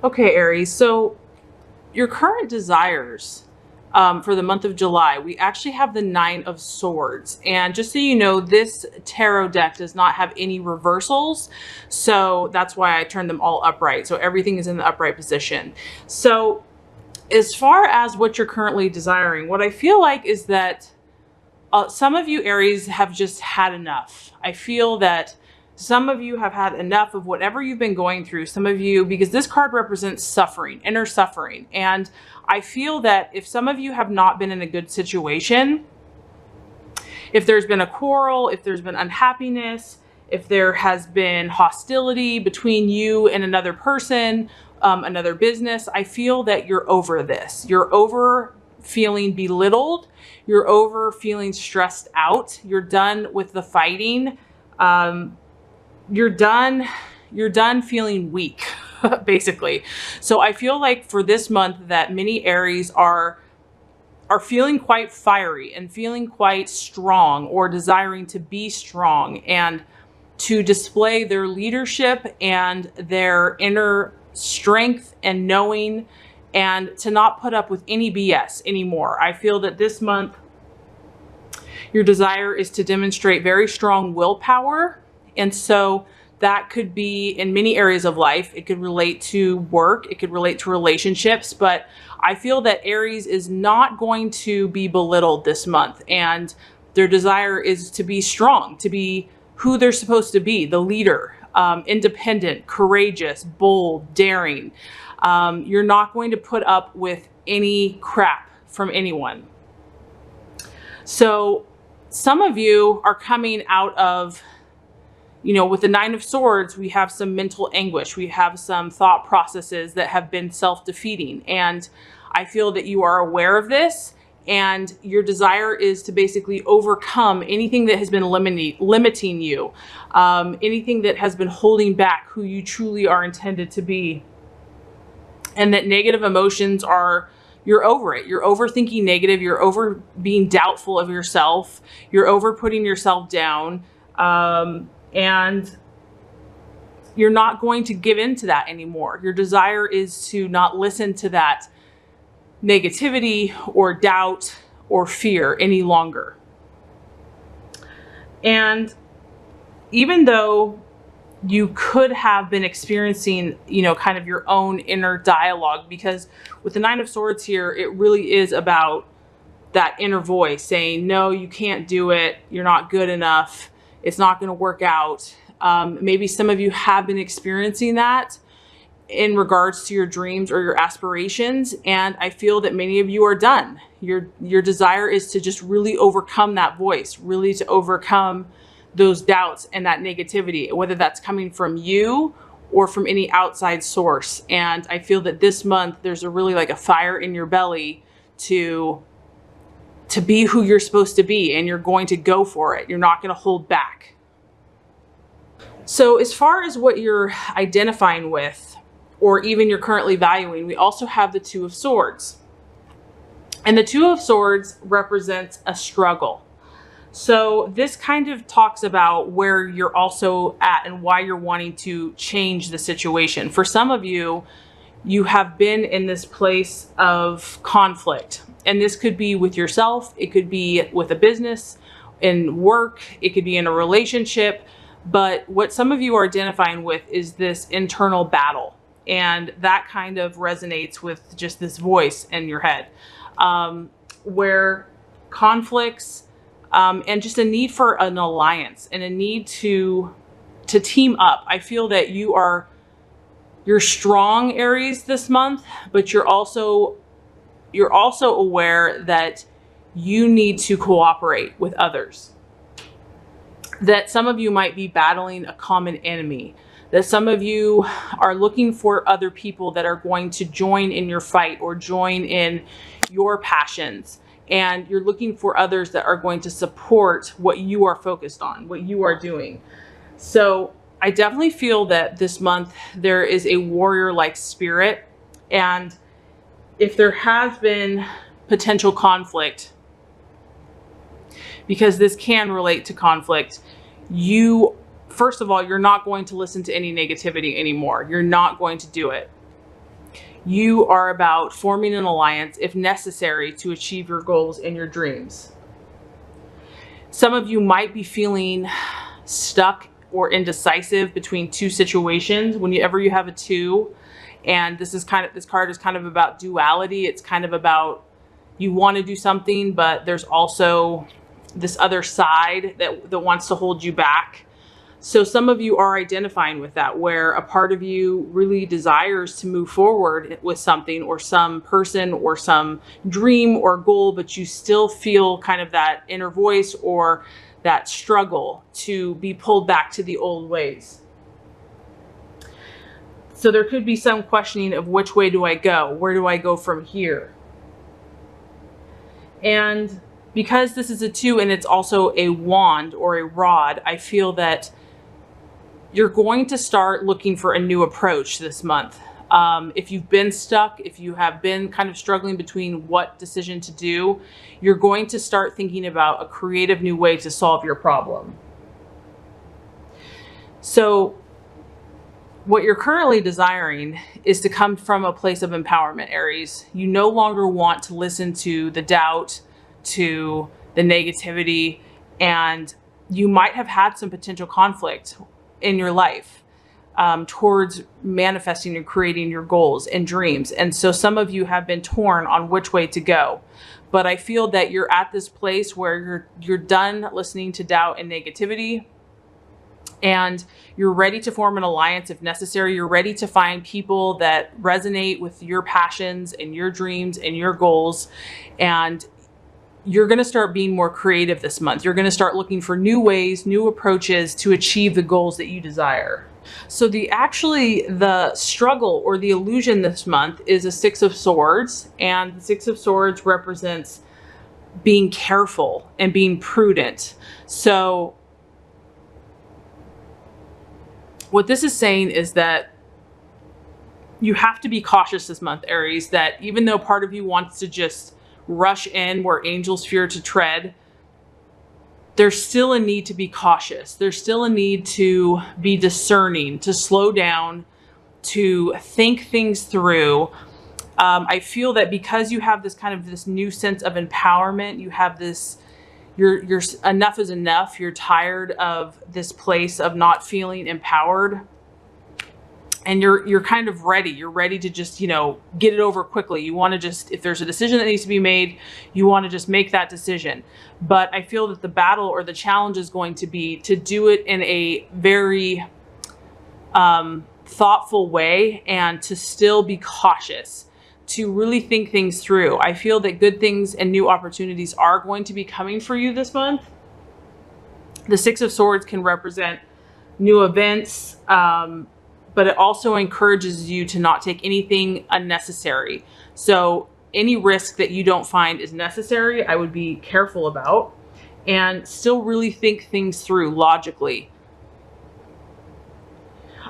Okay, Aries. So your current desires for the month of July, we actually have the Nine of Swords. And just so you know, this tarot deck does not have any reversals. So that's why I turned them all upright. So everything is in the upright position. So as far as what you're currently desiring, what I feel like is that some of you Aries have just had enough. I feel that some of you have had enough of whatever you've been going through. Some of you, because this card represents suffering, inner suffering. And I feel that if some of you have not been in a good situation, if there's been a quarrel, if there's been unhappiness, if there has been hostility between you and another person, another business, I feel that you're over this. You're over feeling belittled. You're over feeling stressed out. You're done with the fighting. You're done feeling weak, basically. So I feel like for this month that many Aries are feeling quite fiery and feeling quite strong, or desiring to be strong and to display their leadership and their inner strength and knowing, and to not put up with any BS anymore. I feel that this month your desire is to demonstrate very strong willpower. And so that could be in many areas of life. It could relate to work. It could relate to relationships. But I feel that Aries is not going to be belittled this month. And their desire is to be strong, to be who they're supposed to be, the leader, independent, courageous, bold, daring. You're not going to put up with any crap from anyone. So some of you are coming out of, you know, with the Nine of Swords, we have some mental anguish. We have some thought processes that have been self-defeating. And I feel that you are aware of this, and your desire is to basically overcome anything that has been limiting you, anything that has been holding back who you truly are intended to be. And that negative emotions are, you're over it. You're overthinking negative. You're over being doubtful of yourself. You're over putting yourself down. And you're not going to give in to that anymore. Your desire is to not listen to that negativity or doubt or fear any longer. And even though you could have been experiencing, you know, kind of your own inner dialogue, because with the Nine of Swords here, it really is about that inner voice saying, no, you can't do it. You're not good enough. It's not going to work out. Maybe some of you have been experiencing that in regards to your dreams or your aspirations. And I feel that many of you are done. Your desire is to just really overcome that voice, really to overcome those doubts and that negativity, whether that's coming from you or from any outside source. And I feel that this month there's a really like a fire in your belly to be who you're supposed to be, and you're going to go for it. You're not going to hold back. So as far as what you're identifying with, or even you're currently valuing, we also have the Two of Swords. And the Two of Swords represents a struggle. So this kind of talks about where you're also at and why you're wanting to change the situation. For some of you, you have been in this place of conflict. And this could be with yourself. It could be with a business, in work. It could be in a relationship. But what some of you are identifying with is this internal battle. And that kind of resonates with just this voice in your head, where conflicts and just a need for an alliance and a need to team up. I feel that you're strong, Aries, this month, but you're also aware that you need to cooperate with others. That some of you might be battling a common enemy. That some of you are looking for other people that are going to join in your fight or join in your passions. And you're looking for others that are going to support what you are focused on, what you are doing. So I definitely feel that this month there is a warrior-like spirit. And if there has been potential conflict, because this can relate to conflict, first of all, you're not going to listen to any negativity anymore. You're not going to do it. You are about forming an alliance if necessary to achieve your goals and your dreams. Some of you might be feeling stuck or indecisive between two situations. Whenever you have a two, and this card is kind of about duality. It's kind of about you want to do something, but there's also this other side that wants to hold you back. So some of you are identifying with that, where a part of you really desires to move forward with something or some person or some dream or goal, but you still feel kind of that inner voice or that struggle to be pulled back to the old ways. So there could be some questioning of which way do I go? Where do I go from here? And because this is a two and it's also a wand or a rod, I feel that you're going to start looking for a new approach this month. If you've been stuck, if you have been kind of struggling between what decision to do, you're going to start thinking about a creative new way to solve your problem. So what you're currently desiring is to come from a place of empowerment, Aries. You no longer want to listen to the doubt, to the negativity, and you might have had some potential conflict in your life towards manifesting and creating your goals and dreams. And so some of you have been torn on which way to go. But I feel that you're at this place where you're done listening to doubt and negativity, and you're ready to form an alliance if necessary. You're ready to find people that resonate with your passions and your dreams and your goals. And you're going to start being more creative this month. You're going to start looking for new ways, new approaches to achieve the goals that you desire. So the struggle or the illusion this month is a Six of Swords. And the Six of Swords represents being careful and being prudent. So what this is saying is that you have to be cautious this month, Aries, that even though part of you wants to just rush in where angels fear to tread, there's still a need to be cautious. There's still a need to be discerning, to slow down, to think things through. I feel that because you have this new sense of empowerment, you have this, you're enough is enough. You're tired of this place of not feeling empowered. And you're kind of ready. You're ready to just, get it over quickly. You want to just, if there's a decision that needs to be made, you want to just make that decision. But I feel that the battle or the challenge is going to be to do it in a very thoughtful way and to still be cautious, to really think things through. I feel that good things and new opportunities are going to be coming for you this month. The Six of Swords can represent new events, but it also encourages you to not take anything unnecessary. So any risk that you don't find is necessary, I would be careful about, and still really think things through logically.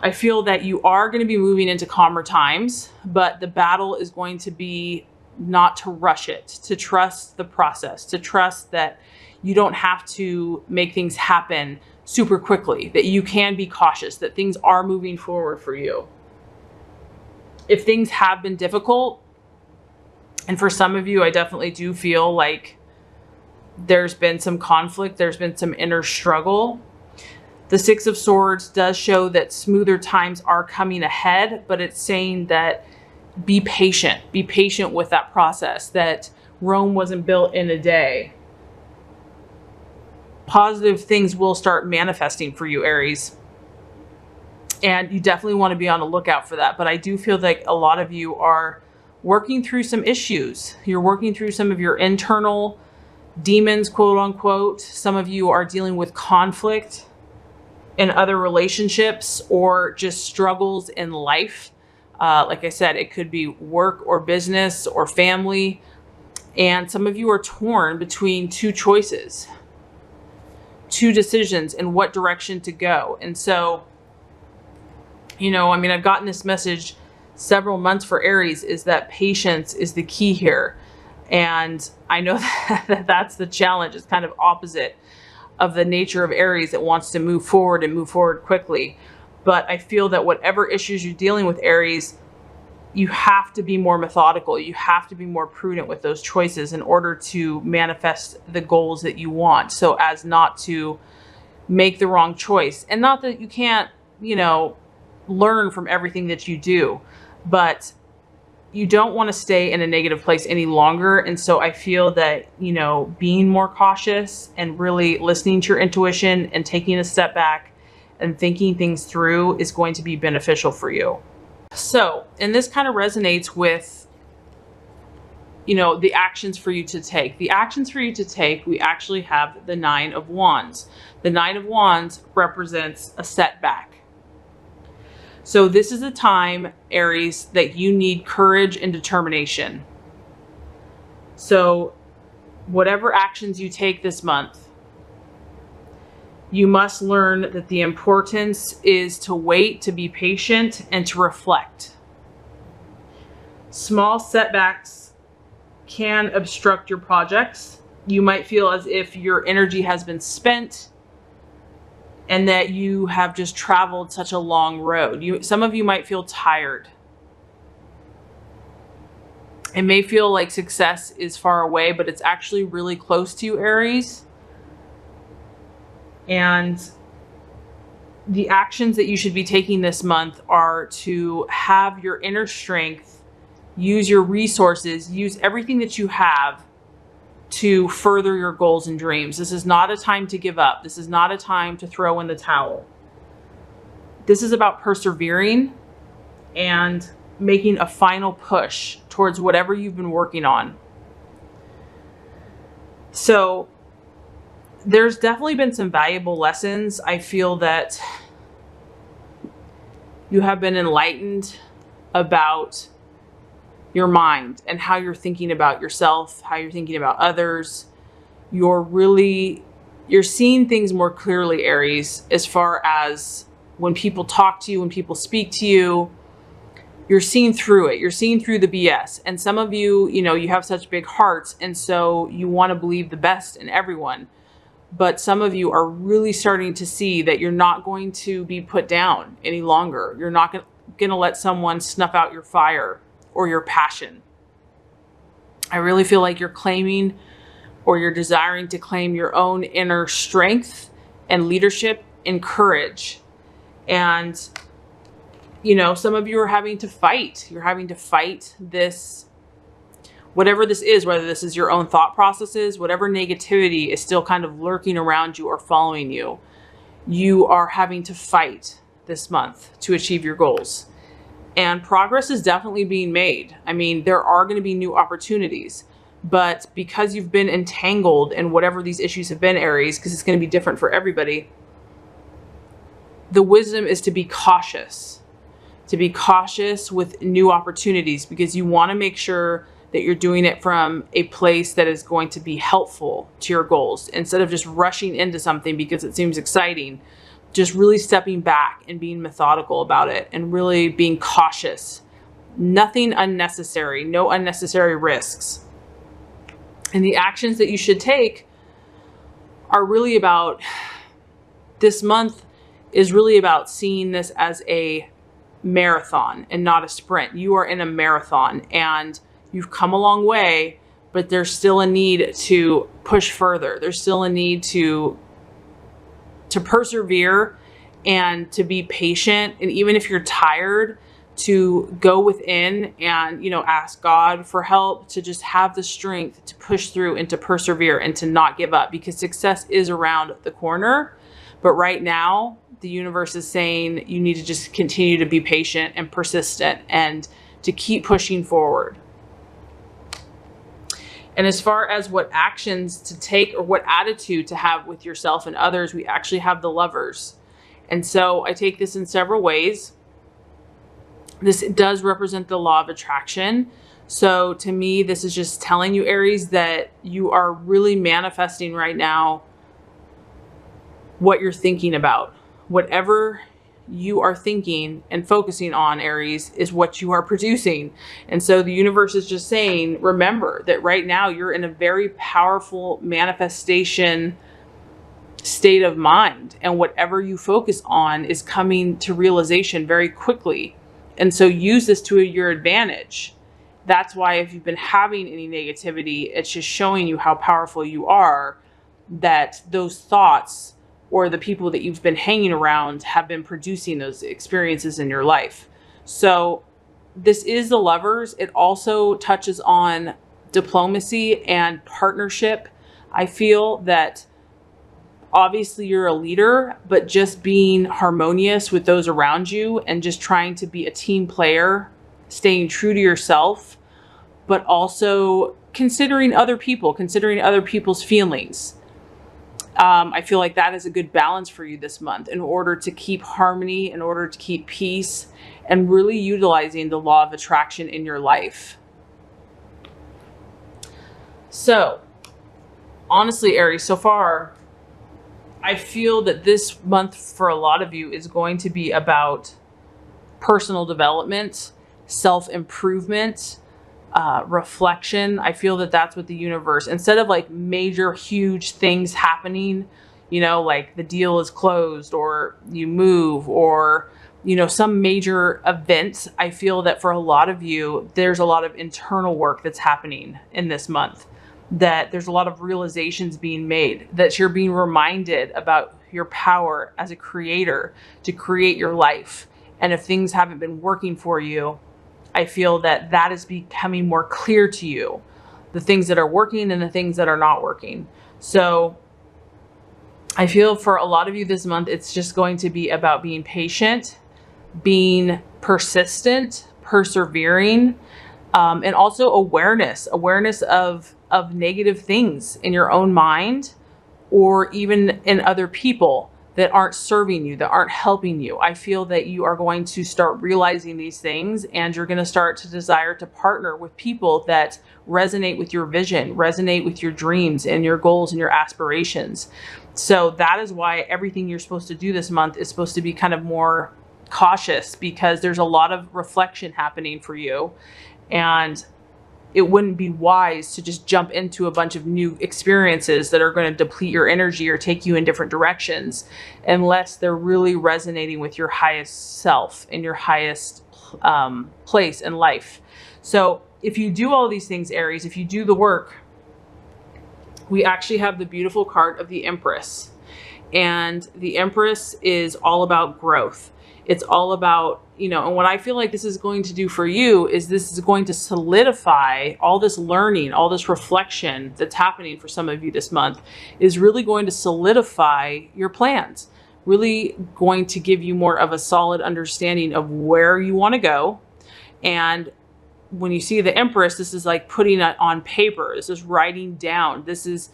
I feel that you are going to be moving into calmer times, but the battle is going to be not to rush it, to trust the process, to trust that you don't have to make things happen super quickly, that you can be cautious, that things are moving forward for you. If things have been difficult, and for some of you, I definitely do feel like there's been some conflict, there's been some inner struggle. The Six of Swords does show that smoother times are coming ahead, but it's saying that be patient with that process, that Rome wasn't built in a day. Positive things will start manifesting for you, Aries. And you definitely want to be on the lookout for that. But I do feel like a lot of you are working through some issues. You're working through some of your internal demons, quote unquote. Some of you are dealing with conflict in other relationships or just struggles in life. Like I said, it could be work or business or family. And some of you are torn between two choices, two decisions in what direction to go. And so, I've gotten this message several months for Aries, is that patience is the key here. And I know that that's the challenge. It's kind of opposite of the nature of Aries that wants to move forward and move forward quickly. But I feel that whatever issues you're dealing with, Aries, you have to be more methodical. You have to be more prudent with those choices in order to manifest the goals that you want, so as not to make the wrong choice. And not that you can't, you know, learn from everything that you do, but you don't want to stay in a negative place any longer. And so I feel that, you know, being more cautious and really listening to your intuition and taking a step back and thinking things through is going to be beneficial for you. So, and this kind of resonates with, you know, the actions for you to take. The actions for you to take, we actually have the Nine of Wands. The Nine of Wands represents a setback. So this is a time, Aries, that you need courage and determination. So whatever actions you take this month, you must learn that the importance is to wait, to be patient, and to reflect. Small setbacks can obstruct your projects. You might feel as if your energy has been spent and that you have just traveled such a long road. Some of you might feel tired. It may feel like success is far away, but it's actually really close to you, Aries. And the actions that you should be taking this month are to have your inner strength, use your resources, use everything that you have to further your goals and dreams. This is not a time to give up. This is not a time to throw in the towel. This is about persevering and making a final push towards whatever you've been working on. So there's definitely been some valuable lessons. I feel that you have been enlightened about your mind and how you're thinking about yourself, how you're thinking about others. You're seeing things more clearly, Aries, as far as when people talk to you, when people speak to you, you're seeing through it. You're seeing through the BS. And some of you, you know, you have such big hearts, and so you want to believe the best in everyone. But some of you are really starting to see that you're not going to be put down any longer. You're not going to let someone snuff out your fire or your passion. I really feel like you're claiming, or you're desiring to claim, your own inner strength and leadership and courage. And, you know, some of you are having to fight. You're having to fight this, whatever this is, whether this is your own thought processes, whatever negativity is still kind of lurking around you or following you, you are having to fight this month to achieve your goals. And progress is definitely being made. I mean, there are going to be new opportunities, but because you've been entangled in whatever these issues have been, Aries, because it's going to be different for everybody, the wisdom is to be cautious with new opportunities, because you want to make sure that you're doing it from a place that is going to be helpful to your goals, instead of just rushing into something because it seems exciting. Just really stepping back and being methodical about it and really being cautious. Nothing unnecessary, no unnecessary risks. And the actions that you should take are really about, this month is really about seeing this as a marathon and not a sprint. You are in a marathon and you've come a long way, but there's still a need to push further. There's still a need to persevere and to be patient. And even if you're tired, to go within and, you know, ask God for help, to just have the strength to push through and to persevere and to not give up, because success is around the corner. But right now, the universe is saying you need to just continue to be patient and persistent and to keep pushing forward. And as far as what actions to take or what attitude to have with yourself and others, we actually have the Lovers. And so I take this in several ways. This does represent the law of attraction. So to me, this is just telling you, Aries, that you are really manifesting right now what you're thinking about. Whatever you are thinking and focusing on, Aries, is what you are producing. And so the universe is just saying, remember that right now you're in a very powerful manifestation state of mind, and whatever you focus on is coming to realization very quickly. And so use this to your advantage. That's why if you've been having any negativity, it's just showing you how powerful you are, that those thoughts or the people that you've been hanging around have been producing those experiences in your life. So this is the Lovers. It also touches on diplomacy and partnership. I feel that obviously you're a leader, but just being harmonious with those around you and just trying to be a team player, staying true to yourself, but also considering other people, considering other people's feelings. I feel like that is a good balance for you this month in order to keep harmony, in order to keep peace, and really utilizing the law of attraction in your life. So, honestly, Aries, so far, I feel that this month for a lot of you is going to be about personal development, self-improvement, reflection. I feel that that's what the universe, instead of like major, huge things happening, you know, like the deal is closed or you move or, you know, some major event, I feel that for a lot of you, there's a lot of internal work that's happening in this month, that there's a lot of realizations being made, that you're being reminded about your power as a creator to create your life. And if things haven't been working for you, I feel that that is becoming more clear to you, the things that are working and the things that are not working. So I feel for a lot of you this month, it's just going to be about being patient, being persistent, persevering, and also awareness of negative things in your own mind or even in other people that aren't serving you, that aren't helping you. I feel that you are going to start realizing these things, and you're going to start to desire to partner with people that resonate with your vision, resonate with your dreams and your goals and your aspirations. So that is why everything you're supposed to do this month is supposed to be kind of more cautious, because there's a lot of reflection happening for you, and it wouldn't be wise to just jump into a bunch of new experiences that are going to deplete your energy or take you in different directions unless they're really resonating with your highest self and your highest place in life. So if you do all these things, Aries, if you do the work, we actually have the beautiful card of the Empress. And the Empress is all about growth. It's all about, you know, and what I feel like this is going to do for you is this is going to solidify all this learning, all this reflection that's happening for some of you this month is really going to solidify your plans, really going to give you more of a solid understanding of where you want to go. And when you see the Empress, this is like putting it on paper. This is writing down. This is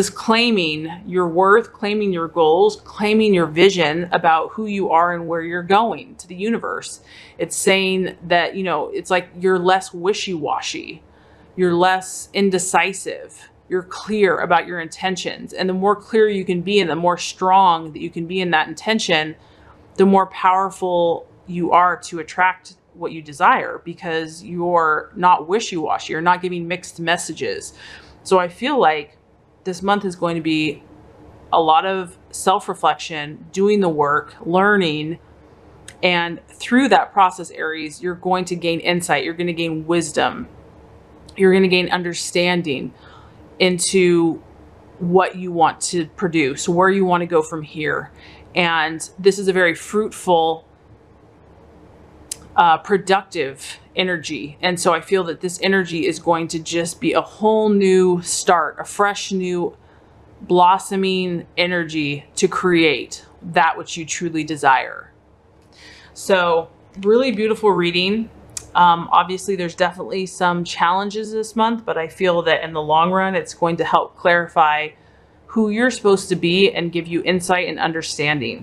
claiming your worth, claiming your goals, claiming your vision about who you are and where you're going to the universe. It's saying that, you know, it's like you're less wishy-washy. You're less indecisive. You're clear about your intentions. And the more clear you can be and the more strong that you can be in that intention, the more powerful you are to attract what you desire, because you're not wishy-washy. You're not giving mixed messages. So I feel like this month is going to be a lot of self-reflection, doing the work, learning. And through that process, Aries, you're going to gain insight. You're going to gain wisdom. You're going to gain understanding into what you want to produce, where you want to go from here. And this is a very fruitful, productive energy. And so I feel that this energy is going to just be a whole new start, a fresh new blossoming energy to create that which you truly desire. So really beautiful reading. Obviously there's definitely some challenges this month, but I feel that in the long run, it's going to help clarify who you're supposed to be and give you insight and understanding.